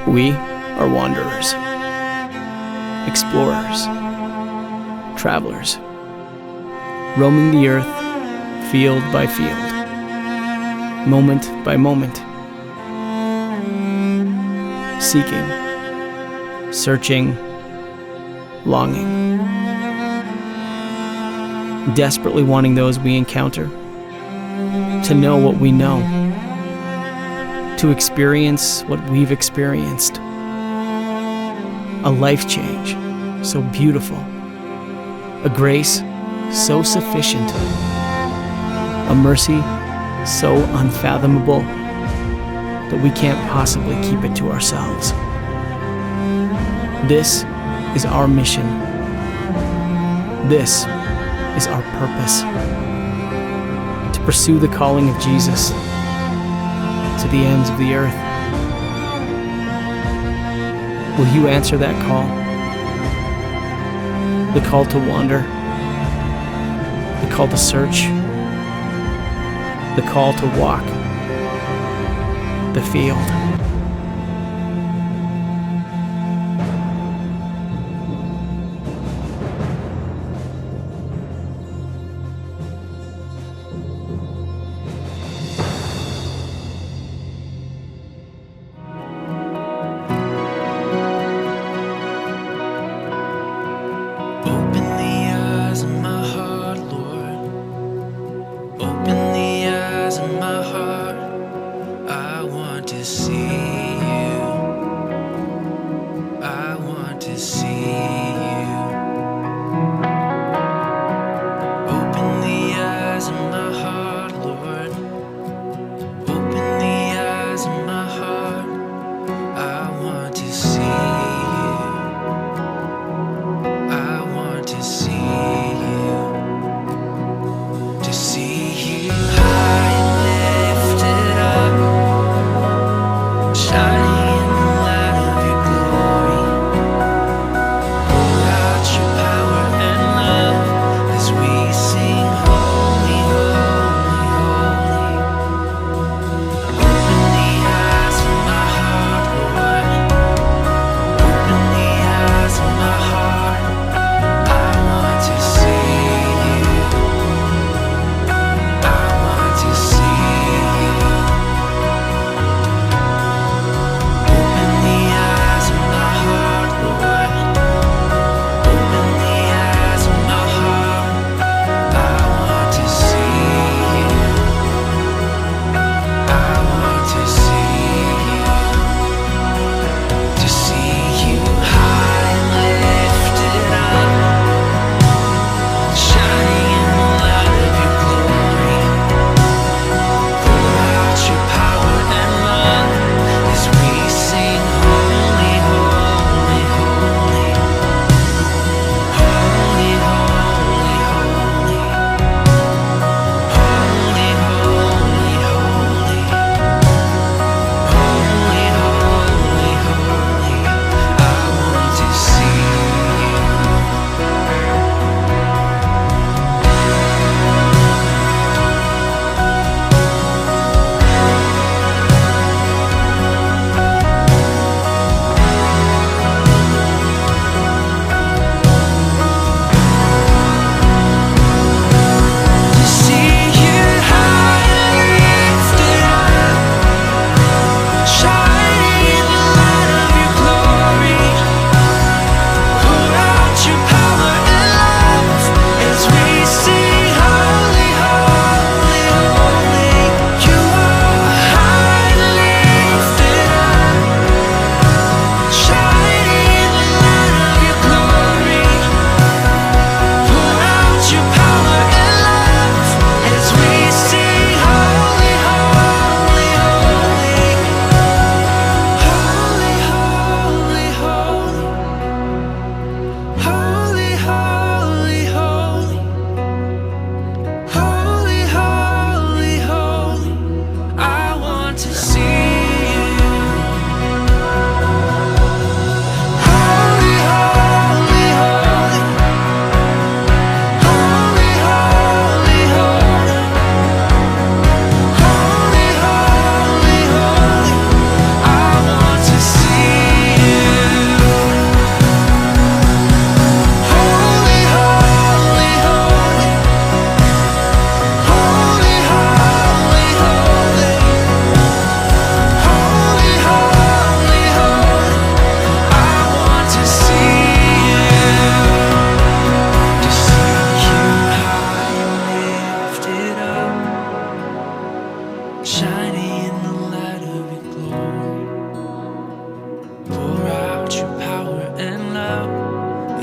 We are wanderers, explorers, travelers, roaming the earth field by field, moment by moment, seeking, searching, longing, desperately wanting those we encounter to know what we know, to experience what we've experienced. A life change so beautiful, a grace so sufficient, a mercy so unfathomable that we can't possibly keep it to ourselves. This is our mission. This is our purpose. To pursue the calling of Jesus to the ends of the earth. Will you answer that call? The call to wander, the call to search, the call to walk the field. Open the eyes of my heart, Lord. Open the eyes of my heart. I want to see.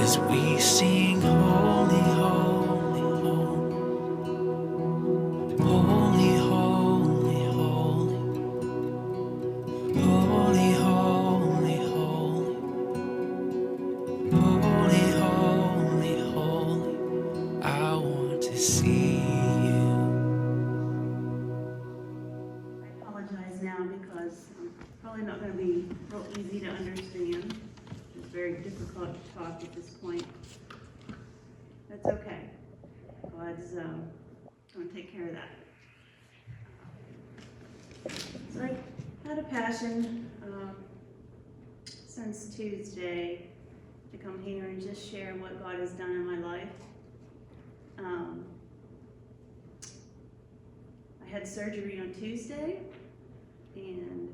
as we sing holy, holy, holy. Holy, holy, holy. Holy, holy, holy. Holy, holy, holy. I want to see you. I apologize now because it's probably not going to be real easy to understand. It's very difficult to talk at this point. That's okay. God's going to take care of that. So I had a passion since Tuesday to come here and just share what God has done in my life. I had surgery on Tuesday, and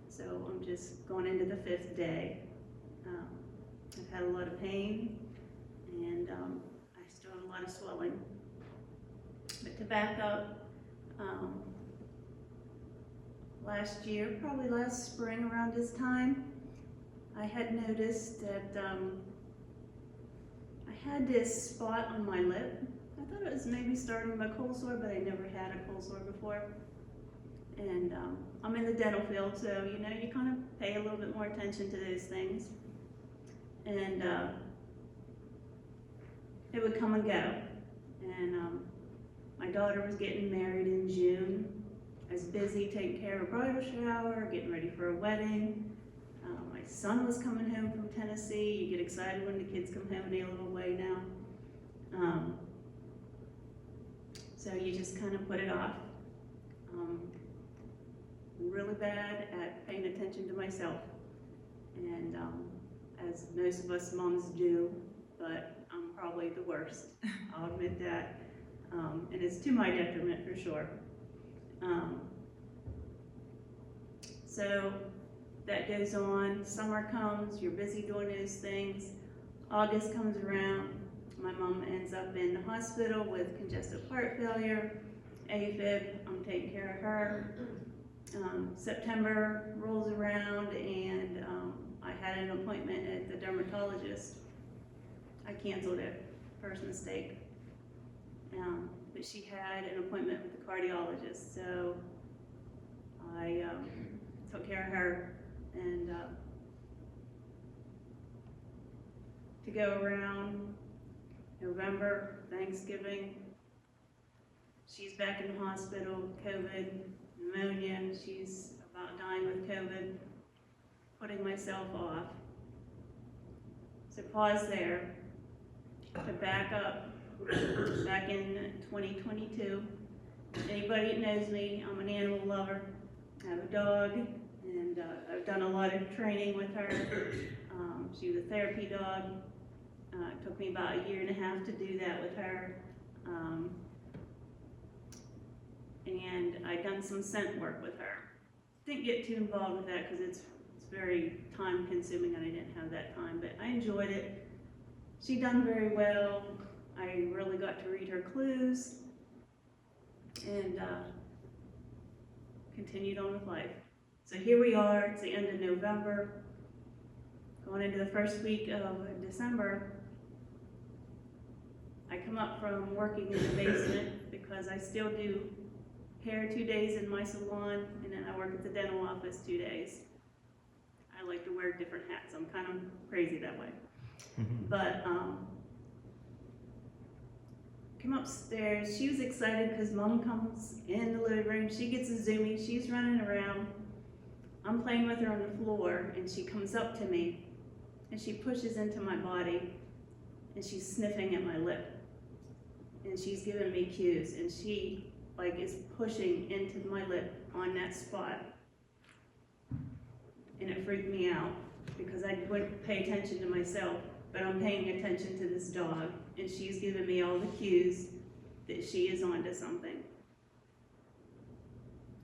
so I'm just going into the 5th day. I've had a lot of pain, and I still have a lot of swelling. But to back up, last year, probably last spring around this time, I had noticed that I had this spot on my lip. I thought it was maybe starting my cold sore, but I never had a cold sore before. And I'm in the dental field, so you know, you kind of pay a little bit more attention to those things. And it would come and go. And my daughter was getting married in June. I was busy taking care of a bridal shower, getting ready for a wedding. My son was coming home from Tennessee. You get excited when the kids come home and they live away now. So you just kind of put it off. Really bad at paying attention to myself. And as most of us moms do, but I'm probably the worst. I'll admit that. And it's to my detriment for sure. So that goes on. Summer comes, you're busy doing those things. August comes around, my mom ends up in the hospital with congestive heart failure, AFib, I'm taking care of her. September rolls around, and I had an appointment at the dermatologist. I canceled it, first mistake. But she had an appointment with the cardiologist, so I took care of her. And to go around November, Thanksgiving, she's back in the hospital, COVID, pneumonia, she's about dying with COVID, putting myself off. So pause there. To back up, back in 2022, anybody that knows me, I'm an animal lover. I have a dog, and I've done a lot of training with her. She was a therapy dog. It took me about 1.5 years to do that with her. And I'd done some scent work with her. Didn't get too involved with that because it's very time consuming and I didn't have that time, but I enjoyed it. She done very well. I really got to read her clues and continued on with life. So here we are, it's the end of November, going into the first week of December. I come up from working in the basement because I still do hair 2 days in my salon, and then I work at the dental office 2 days. I like to wear different hats. I'm kind of crazy that way. But came upstairs. She was excited because Mom comes in the living room. She gets a Zoomy. She's running around. I'm playing with her on the floor, and she comes up to me, and she pushes into my body, and she's sniffing at my lip, and she's giving me cues, and she like is pushing into my lip on that spot, and it freaked me out because I wouldn't pay attention to myself, but I'm paying attention to this dog, and she's giving me all the cues that she is onto something.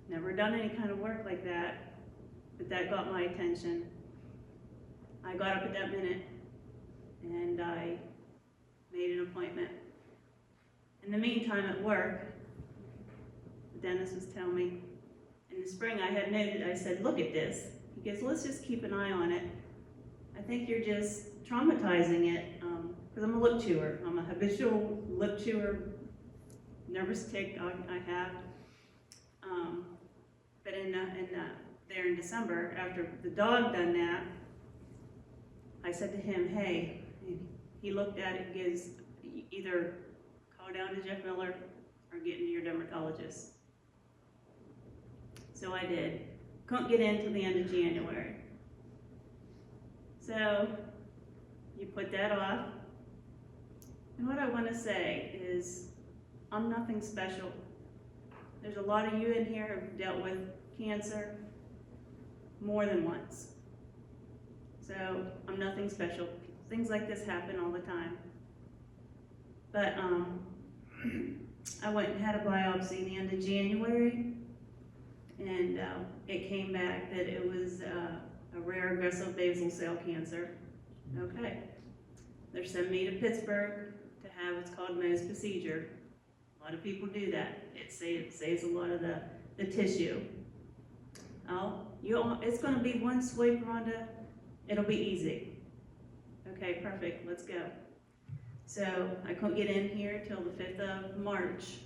Never done any kind of work like that, but that got my attention. I got up at that minute and I made an appointment. In the meantime at work, the dentist was telling me, in the spring I had noted, I said, look at this. He goes, let's just keep an eye on it. I think you're just traumatizing it, because I'm a lip chewer. I'm a habitual lip chewer, nervous tick I have. But there in December, after the dog done that, I said to him, hey, he looked at it, gives either call down to Jeff Miller or get into your dermatologist. So I did. Couldn't get in till the end of January. So you put that off. And what I want to say is, I'm nothing special. There's a lot of you in here who've dealt with cancer more than once. So I'm nothing special. Things like this happen all the time. But I went and had a biopsy the end of January, and it came back that it was a rare aggressive basal cell cancer. Okay. They're sending me to Pittsburgh to have what's called Mohs procedure. A lot of people do that. It saves a lot of the tissue. Oh, it's going to be one sweep, Rhonda. It'll be easy. Okay, perfect. Let's go. So I couldn't get in here till the 5th of March.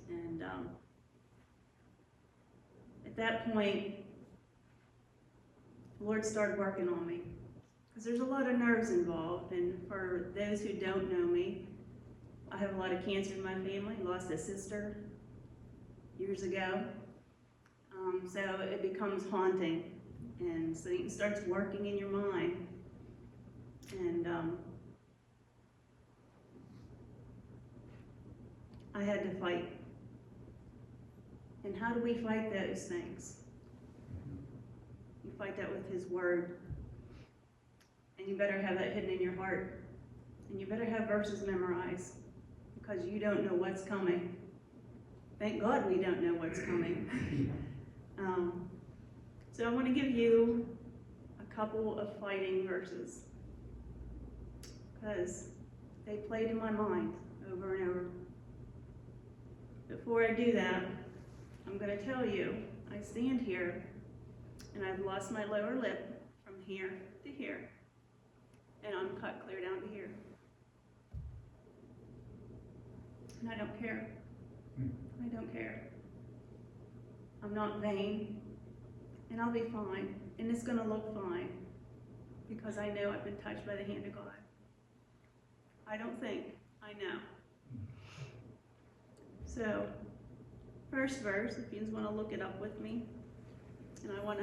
And at that point, the Lord started working on me. Because there's a lot of nerves involved. And for those who don't know me, I have a lot of cancer in my family. Lost a sister years ago. So it becomes haunting. And Satan starts working in your mind. And I had to fight. And how do we fight those things? You fight that with His Word. And you better have that hidden in your heart. And you better have verses memorized, because you don't know what's coming. Thank God we don't know what's coming. So I want to give you a couple of fighting verses, because they played in my mind over and over. Before I do that, I'm going to tell you, I stand here and I've lost my lower lip from here to here, and I'm cut clear down to here. And I don't care. I don't care. I'm not vain. And I'll be fine, and it's going to look fine, because I know I've been touched by the hand of God. I don't think, I know. So, first verse, if you just want to look it up with me, and I want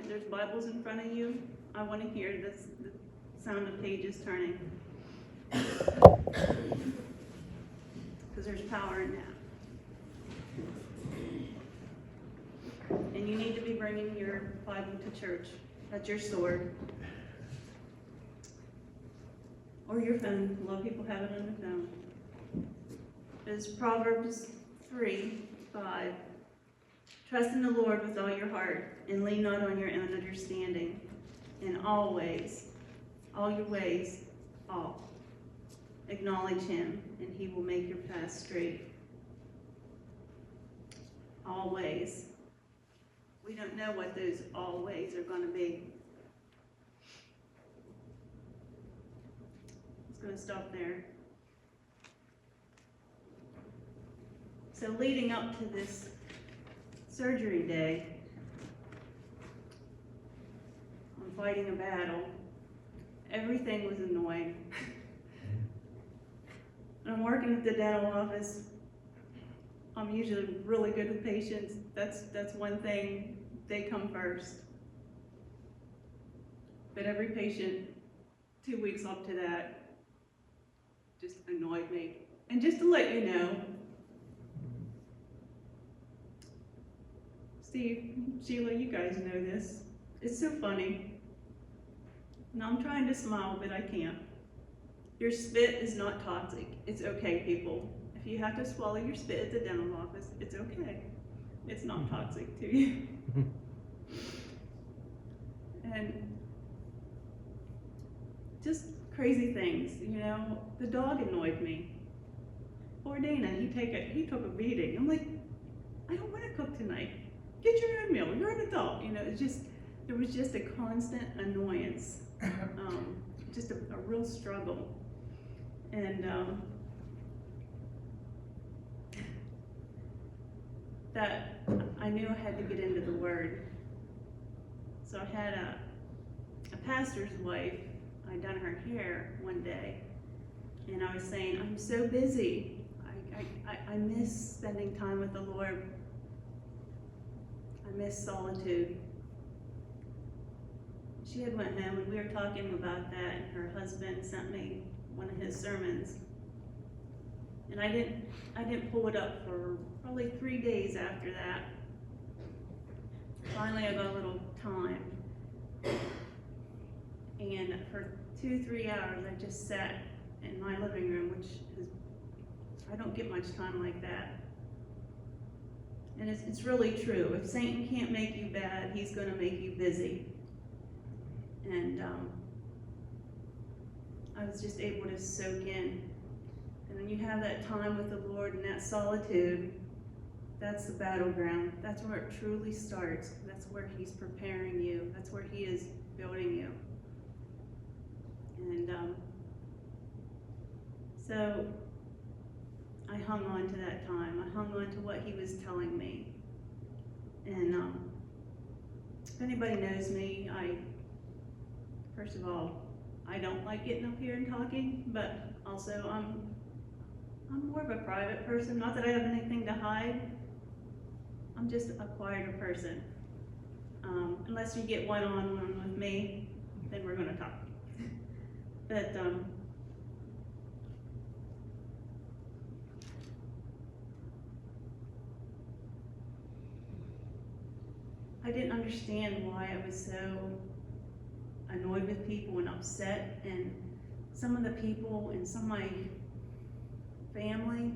to, there's Bibles in front of you. I want to hear this, the sound of pages turning, because there's power in that. And you need to be bringing your Bible to church. That's your sword. Or your phone. A lot of people have it on their phone. It's Proverbs 3:5. Trust in the Lord with all your heart, and lean not on your own understanding. And always, all your ways, acknowledge Him, and He will make your path straight. Always. We don't know what those always are going to be. It's going to stop there. So leading up to this surgery day, I'm fighting a battle. Everything was annoying. I'm working at the dental office. I'm usually really good with patients. That's one thing. They come first. But every patient, 2 weeks up to that, just annoyed me. And just to let you know, Steve, Sheila, you guys know this. It's so funny. Now I'm trying to smile, but I can't. Your spit is not toxic. It's okay, people. If you have to swallow your spit at the dental office, it's okay. It's not toxic to you. And just crazy things, you know. The dog annoyed me. Poor Dana, he took a beating. I'm like, I don't want to cook tonight. Get your own meal. You're an adult. You know, there was just a constant annoyance. just a real struggle. And that I knew I had to get into the Word. So I had a pastor's wife, I'd done her hair one day, and I was saying, I'm so busy. I miss spending time with the Lord. I miss solitude. She had went home and we were talking about that, and her husband sent me one of his sermons. And I didn't pull it up for probably 3 days after that. Finally I got a little time. And for 2-3 hours I just sat in my living room, which is, I don't get much time like that. And it's really true. If Satan can't make you bad, he's going to make you busy. And I was just able to soak in. And when you have that time with the Lord and that solitude, that's the battleground. That's where it truly starts. That's where he's preparing you. That's where he is building you. And so I hung on to that time. I hung on to what he was telling me. And if anybody knows me, first of all, I don't like getting up here and talking, but also I'm more of a private person. Not that I have anything to hide. I'm just a quieter person. Unless you get one-on-one with me, then we're going to talk. But I didn't understand why I was so annoyed with people and upset, and some of the people and some of my family,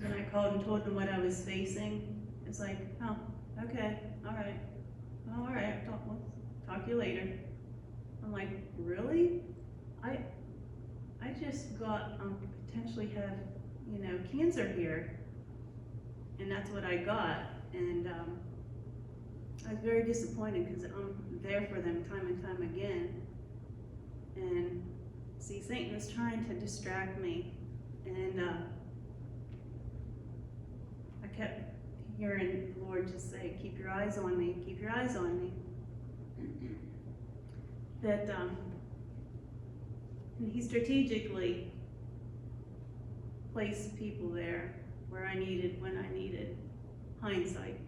when I called and told them what I was facing, it's like, oh, okay, all right, we'll talk to you later. I'm like, really? I just got, potentially have, cancer here, and that's what I got. And I was very disappointed because I'm there for them time and time again. And see, Satan was trying to distract me. And I kept hearing the Lord just say, keep your eyes on me, keep your eyes on me. That, and he strategically placed people there where I needed, when I needed. Hindsight.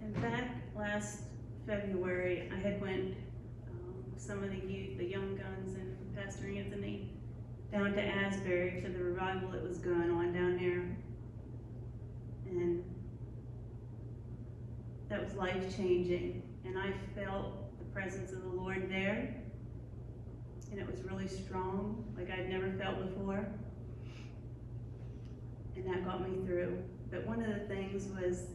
In fact, last February, I had went with some of the youth, the young guns, and Pastor Anthony down to Asbury to the revival that was going on down there. And that was life-changing. And I felt presence of the Lord there, and it was really strong, like I'd never felt before, and that got me through. But one of the things was,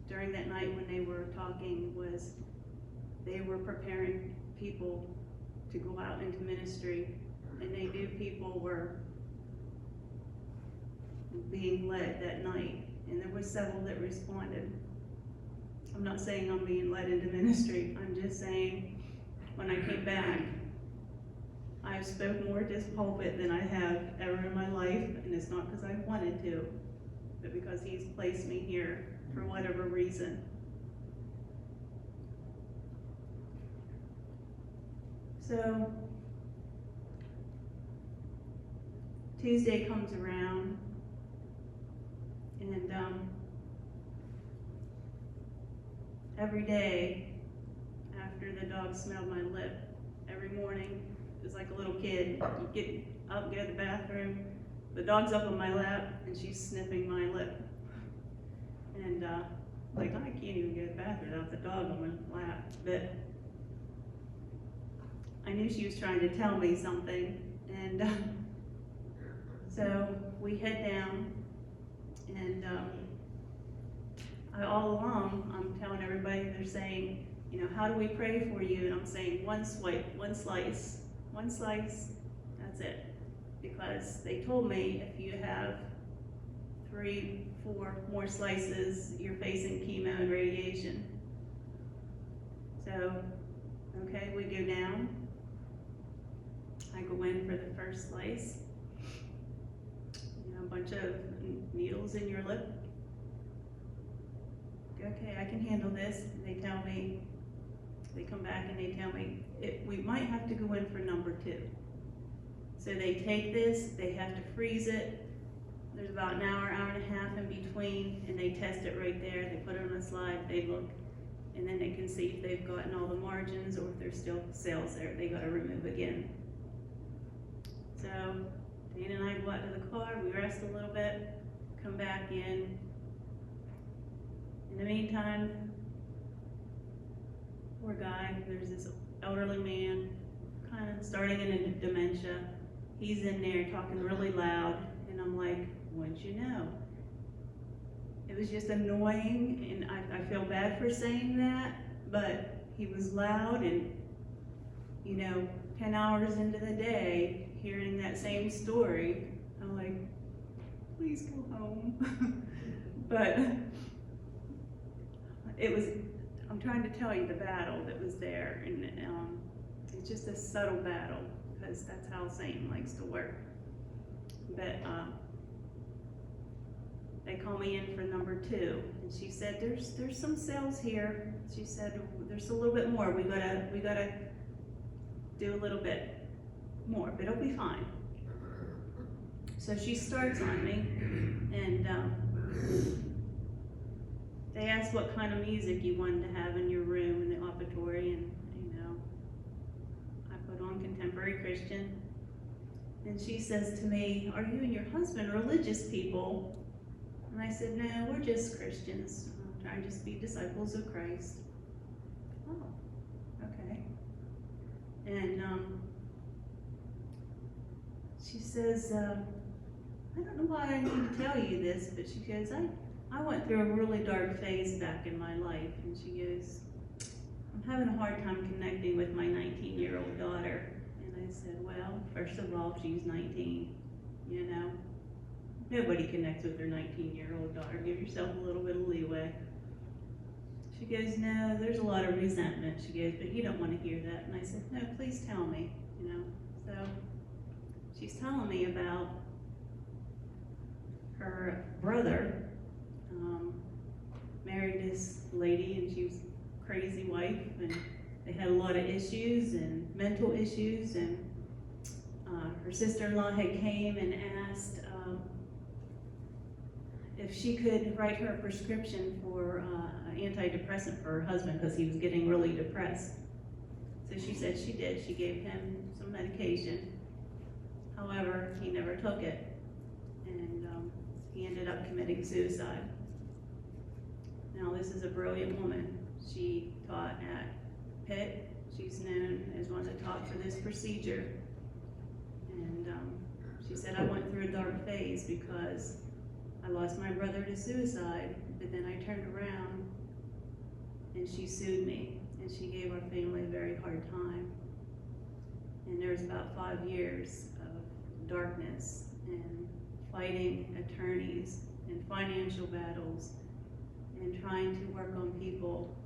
during that night when they were talking, was they were preparing people to go out into ministry, and they knew people were being led that night, and there were several that responded. I'm not saying I'm being led into ministry. I'm just saying when I came back, I've spoken more at this pulpit than I have ever in my life, and it's not because I wanted to, but because he's placed me here for whatever reason. So Tuesday comes around, and every day after the dog smelled my lip, every morning, it was like a little kid. You get up, go to the bathroom, the dog's up on my lap, and she's sniffing my lip. And like, I can't even go to the bathroom without the dog on my lap. But I knew she was trying to tell me something. And so we head down, and all along, I'm telling everybody, they're saying, how do we pray for you? And I'm saying, one slice, that's it. because they told me if you have 3, 4 more slices, you're facing chemo and radiation. So, okay, we go down. I go in for the first slice. You know, a bunch of needles in your lip. Okay, I can handle this. They tell me, they come back and they tell me, we might have to go in for number 2. So they take this, they have to freeze it. There's about an hour, hour and a half in between, and they test it right there. They put it on a slide, they look, and then they can see if they've gotten all the margins or if there's still cells there they gotta remove again. So Dana and I go out to the car, we rest a little bit, come back in. In the meantime, poor guy, there's this elderly man, kind of starting in dementia. He's in there talking really loud, and I'm like, what'd you know? It was just annoying, and I feel bad for saying that, but he was loud, and, you know, 10 hours into the day, hearing that same story, I'm like, please go home. But it was, I'm trying to tell you the battle that was there, and it's just a subtle battle, because that's how Satan likes to work. But they call me in for number 2, and she said, there's some cells here. She said, there's a little bit more. We gotta do a little bit more, but it'll be fine. So she starts on me, and they asked what kind of music you wanted to have in your room in the operatory, and you know, I put on contemporary Christian. And she says to me, are you and your husband religious people? And I said, no, we're just Christians, trying to just be disciples of Christ. Oh, okay. And she says, I don't know why I need to tell you this, but she goes, I went through a really dark phase back in my life. And she goes, I'm having a hard time connecting with my 19-year-old daughter. And I said, well, first of all, she's 19, you know. Nobody connects with their 19-year-old daughter. Give yourself a little bit of leeway. She goes, no, there's a lot of resentment. She goes, but you don't want to hear that. And I said, no, please tell me, you know. So she's telling me about her brother married this lady, and she was a crazy wife, and they had a lot of issues and mental issues, and her sister-in-law had came and asked if she could write her a prescription for an antidepressant for her husband because he was getting really depressed. So she said she did. She gave him some medication. However, he never took it, and he ended up committing suicide. Now, this is a brilliant woman. She taught at Pitt. She's known as one that taught for this procedure. And she said, I went through a dark phase because I lost my brother to suicide, but then I turned around and she sued me, and she gave our family a very hard time. And there was about 5 years of darkness and fighting attorneys and financial battles and trying to work on people.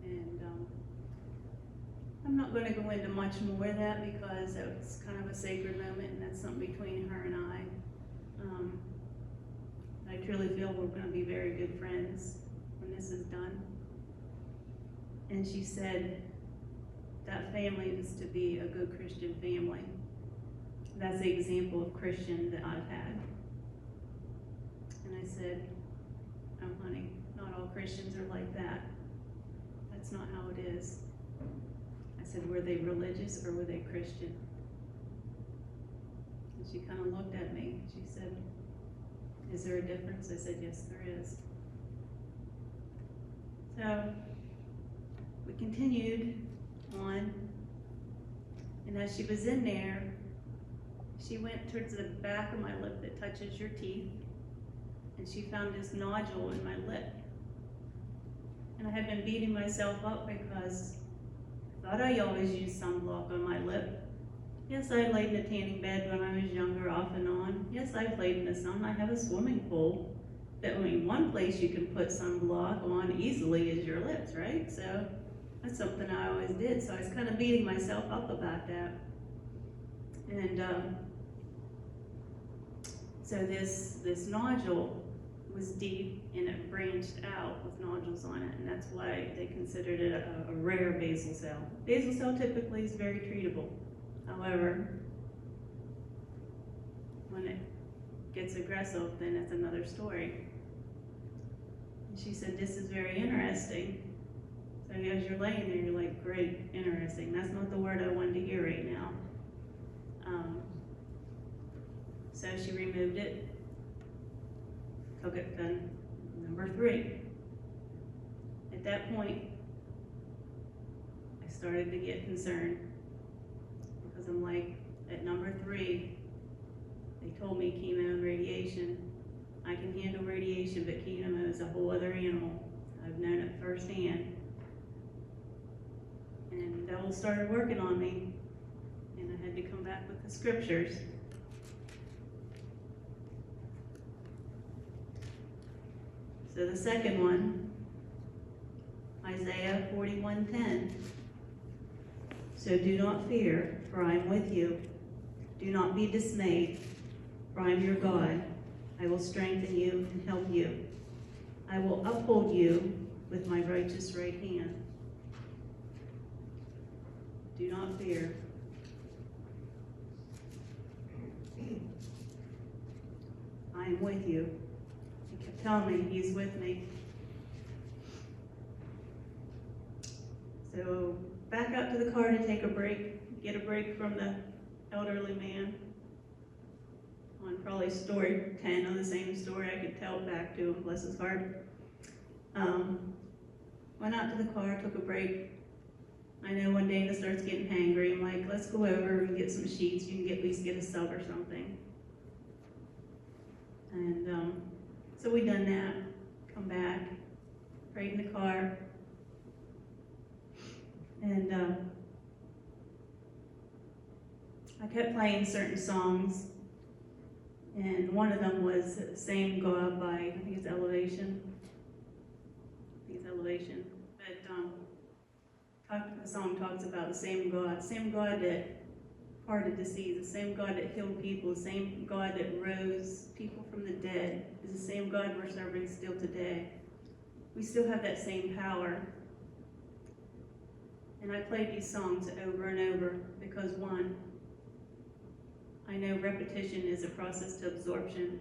And I'm not going to go into much more of that because that was kind of a sacred moment, and that's something between her and I. I truly feel we're going to be very good friends when this is done. And she said that family is to be a good Christian family. That's the example of Christian that I've had. And I said, oh honey, not all Christians are like that. That's not how it is. I said, were they religious or were they Christian? And she kind of looked at me. She said, is there a difference? I said, yes, there is. So we continued on, and as she was in there, she went towards the back of my lip that touches your teeth, and she found this nodule in my lip. And I had been beating myself up because I thought I always used sunblock on my lip, Yes, I laid in a tanning bed when I was younger, off and on. Yes, I played in the sun. I have a swimming pool. But I mean, one place you can put sunblock on easily is your lips, right? So that's something I always did. So I was kind of beating myself up about that. And so this nodule was deep and it branched out with nodules on it, and that's why they considered it a rare basal cell. Basal cell typically is very treatable. However, when it gets aggressive, then it's another story. And she said, this is very interesting. So as you're laying there, you're like, great, interesting. That's not the word I wanted to hear right now. So she removed it, took it to number 3. At that point, I started to get concerned because I'm like, at number 3, they told me chemo and radiation. I can handle radiation, but chemo is a whole other animal. I've known it firsthand. And the devil started working on me, and I had to come back with the scriptures. So the second one, Isaiah 41:10. So do not fear, for I am with you. Do not be dismayed, for I am your God. I will strengthen you and help you. I will uphold you with my righteous right hand. Do not fear. I am with you. He kept telling me he's with me. So back out to the car to take a break, get a break from the elderly man. On probably story 10 of the same story, I could tell it back to him, bless his heart. Went out to the car, took a break. I know when Dana starts getting hangry, I'm like, let's go over and get some sheets. You can at least get a sub or something. And so we done that, come back, prayed in the car. And I kept playing certain songs. And one of them was Same God by, I think it's Elevation. But the song talks about the same God that parted the seas, the same God that healed people, the same God that rose people from the dead, is the same God we're serving still today. We still have that same power. And I played these songs over and over because, one, I know repetition is a process to absorption.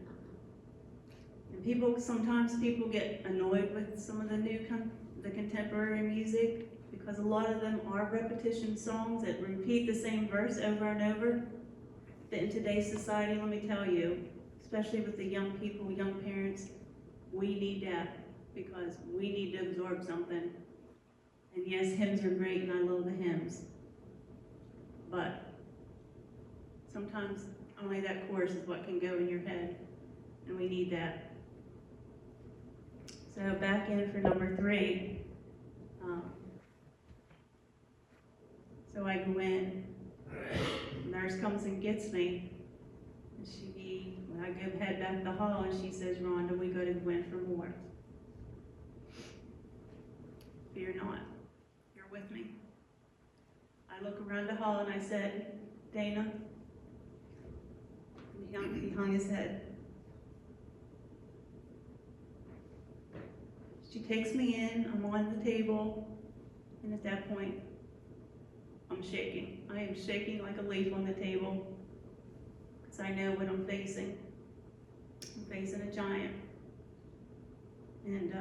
And sometimes people get annoyed with some of the contemporary music because a lot of them are repetition songs that repeat the same verse over and over. But in today's society, let me tell you, especially with the young people, young parents, we need that because we need to absorb something. And yes, hymns are great and I love the hymns. But sometimes only that chorus is what can go in your head, and we need that. So back in for number 3. So I go in, the nurse comes and gets me, and I go head back the hall, and she says, Rhonda, we got to go in for more. Fear not, you're with me. I look around the hall and I said, Dana, and he hung his head. She takes me in, I'm on the table, and at that point, I'm shaking. I am shaking like a leaf on the table, because I know what I'm facing. I'm facing a giant. And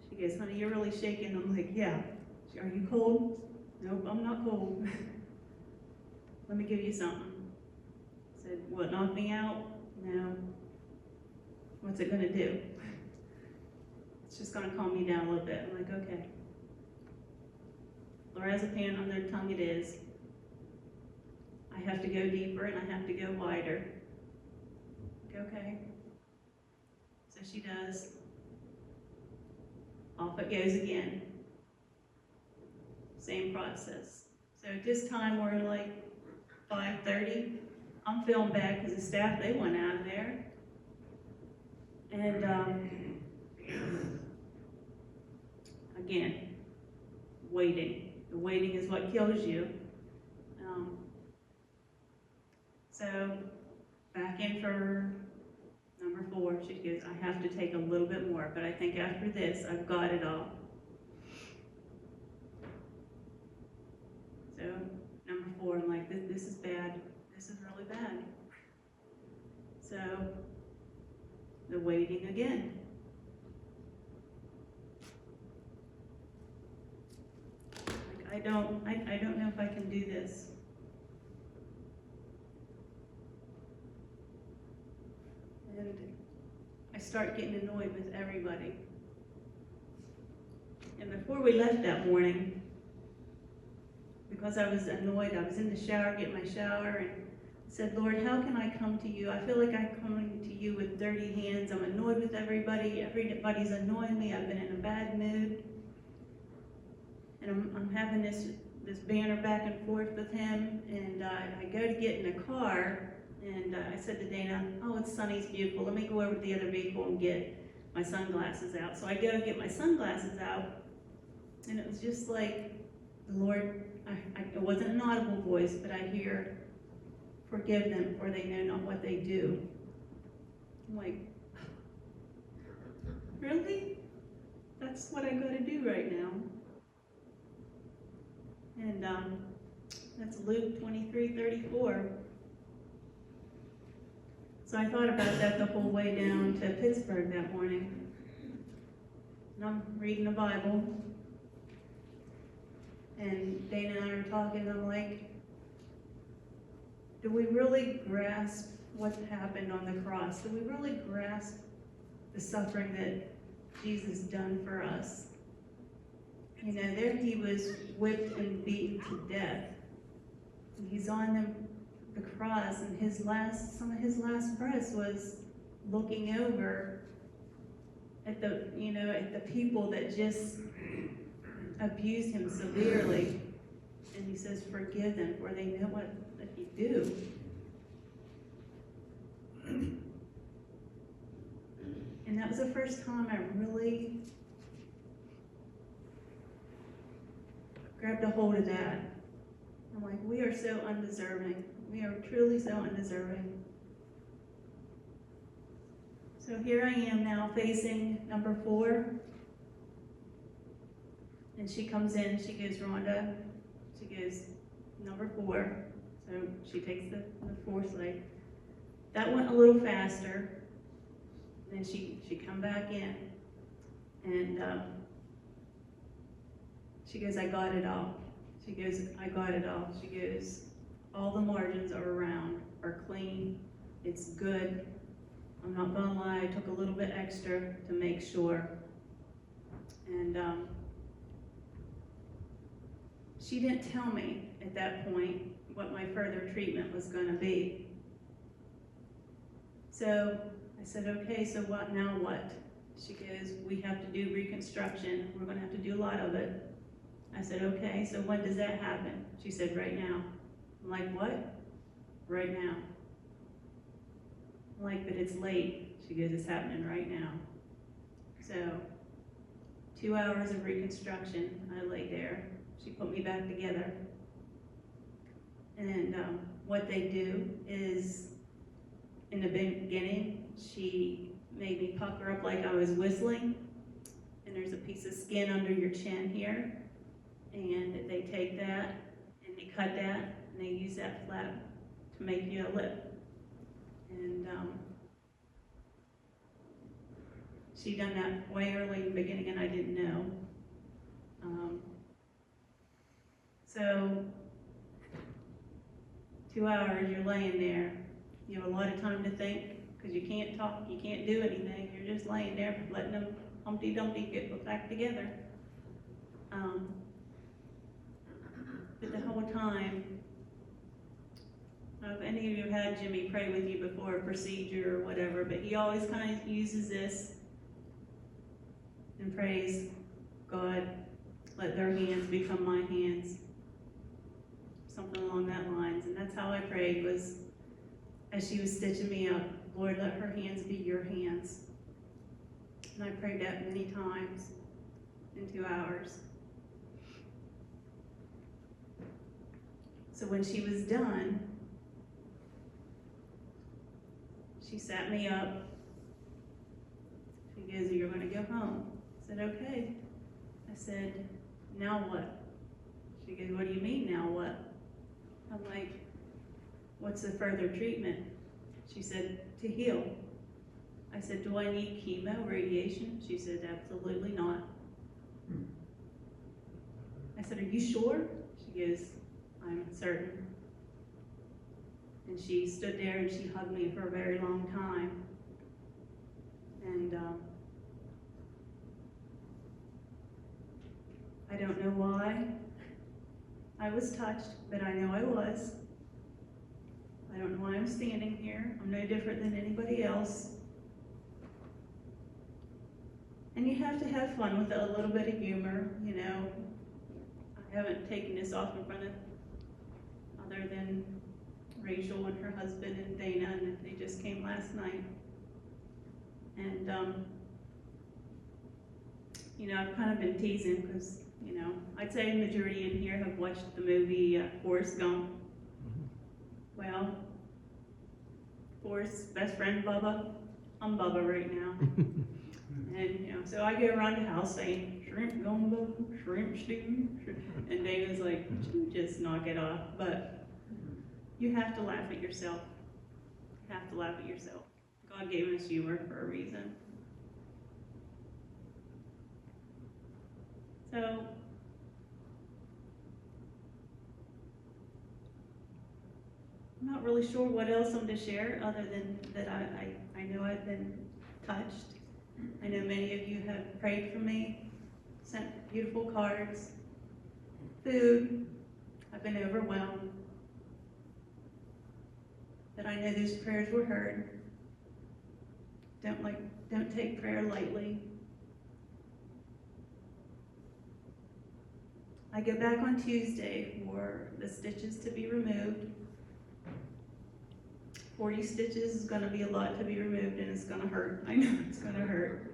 she goes, honey, you're really shaking. I'm like, yeah. Are you cold? Nope, I'm not cold. Let me give you something. I said, what, knock me out? No. What's it gonna do? It's just gonna calm me down a little bit. I'm like, okay. Lorazepam on their tongue it is. I have to go deeper and I have to go wider. Okay. So she does. Off it goes again. Same process. So at this time, we're like 5:30. I'm feeling bad because the staff, they went out of there. And again, waiting. The waiting is what kills you. So back in for number 4, she goes, I have to take a little bit more, but I think after this, I've got it all. So number 4, I'm like, this is bad. This is really bad. So the waiting again. Like, I don't know if I can do this. And I start getting annoyed with everybody. And before we left that morning, because I was annoyed, I was in the shower, getting my shower, and I said, Lord, how can I come to you? I feel like I'm coming to you with dirty hands. I'm annoyed with everybody. Everybody's annoying me. I've been in a bad mood. And I'm having this banter back and forth with him, and I go to get in the car, and I said to Dana, oh, it's sunny, it's beautiful. Let me go over to the other vehicle and get my sunglasses out. So I go get my sunglasses out, and it was just like the Lord, it wasn't an audible voice, but I hear, forgive them, for they know not what they do. I'm like, really? That's what I gotta do right now. And that's Luke 23:34. So I thought about that the whole way down to Pittsburgh that morning. And I'm reading the Bible. And Dana and I are talking, and I'm like, do we really grasp what happened on the cross? Do we really grasp the suffering that Jesus done for us? You know, there he was whipped and beaten to death. And he's on the cross, and some of his last breaths was looking over at the people that just abused him severely. And he says, forgive them, for they know what they do. And that was the first time I really grabbed a hold of that. I'm like, we are so undeserving. We are truly so undeserving. So here I am now facing number 4. And she comes in, she goes, Rhonda, she goes, number 4. So she takes the 4th leg. That went a little faster. Then she come back in. And she goes, I got it all. She goes, I got it all. She goes, all the margins are clean. It's good. I'm not gonna lie, I took a little bit extra to make sure. And she didn't tell me at that point what my further treatment was gonna be. So I said, okay, so what now what? She goes, we have to do reconstruction. We're gonna have to do a lot of it. I said, okay, so when does that happen? She said, right now. I'm like, what? Right now. I'm like, but it's late. She goes, it's happening right now. So 2 hours of reconstruction, I lay there. She put me back together. And what they do is, in the beginning, she made me pucker up like I was whistling. And there's a piece of skin under your chin here. And they take that, and they cut that, and they use that flap to make you a lip. And she done that way early in the beginning, and I didn't know. So 2 hours, you're laying there. You have a lot of time to think, because you can't talk, you can't do anything. You're just laying there, letting them Humpty Dumpty get back together. But the whole time, if any of you have had Jimmy pray with you before a procedure or whatever, but he always kind of uses this and prays, God, let their hands become my hands. something along that lines. And that's how I prayed, was as she was stitching me up, Lord, let her hands be your hands. And I prayed that many times in 2 hours. So when she was done, she sat me up. She goes, you're going to go home. I said, okay. I said, now what? She goes, what do you mean, now what? I'm like, what's the further treatment? She said, to heal. I said, do I need chemo, radiation? She said, absolutely not. I said, are you sure? She goes, I'm certain. And she stood there and she hugged me for a very long time. And I don't know why I was touched, but I know I was. I don't know why I'm standing here. I'm no different than anybody else. And you have to have fun with it, a little bit of humor, you know. I haven't taken this off in front of other than Rachel and her husband and Dana, and they just came last night. And, you know, I've kind of been teasing because, you know, I'd say a majority in here have watched the movie Forrest Gump. Well, Forrest's best friend, Bubba, I'm Bubba right now. And, you know, so I go around the house saying, shrimp gumbo, shrimp stew, and Dana's like, you just knock it off. But you have to laugh at yourself. You have to laugh at yourself. God gave us humor for a reason. So, I'm not really sure what else I'm to share other than that I know I've been touched. I know many of you have prayed for me, sent beautiful cards, food. I've been overwhelmed. But I know those prayers were heard. Don't take prayer lightly. I go back on Tuesday for the stitches to be removed. 40 stitches is going to be a lot to be removed, and it's going to hurt. I know it's going to hurt.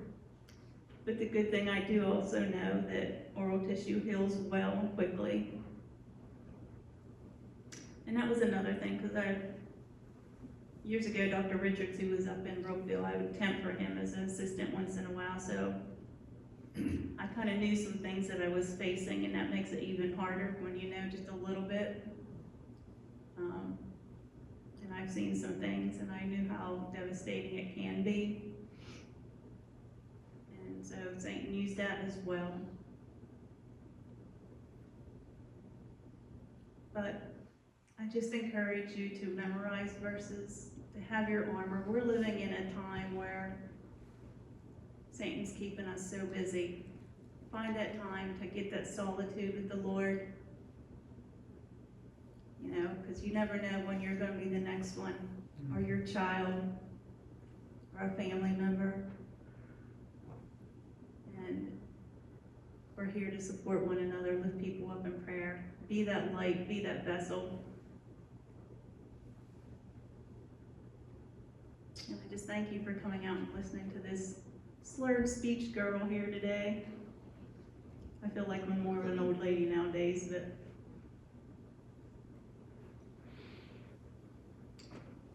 But the good thing, I do also know that oral tissue heals well and quickly. And that was another thing, because years ago, Dr. Richards, who was up in Brookville, I would temp for him as an assistant once in a while, so I kind of knew some things that I was facing, and that makes it even harder when you know just a little bit. And I've seen some things, and I knew how devastating it can be. And so Satan used that as well. But I just encourage you to memorize verses, to have your armor. We're living in a time where Satan's keeping us so busy. Find that time to get that solitude with the Lord. You know, because you never know when you're going to be the next one, or your child, or a family member. And we're here to support one another, lift people up in prayer. Be that light, be that vessel. And I just thank you for coming out and listening to this slurred speech girl here today. I feel like I'm more of an old lady nowadays, but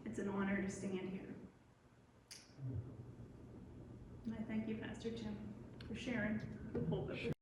it's an honor to stand here. And I thank you, Pastor Jim, for sharing the pulpit.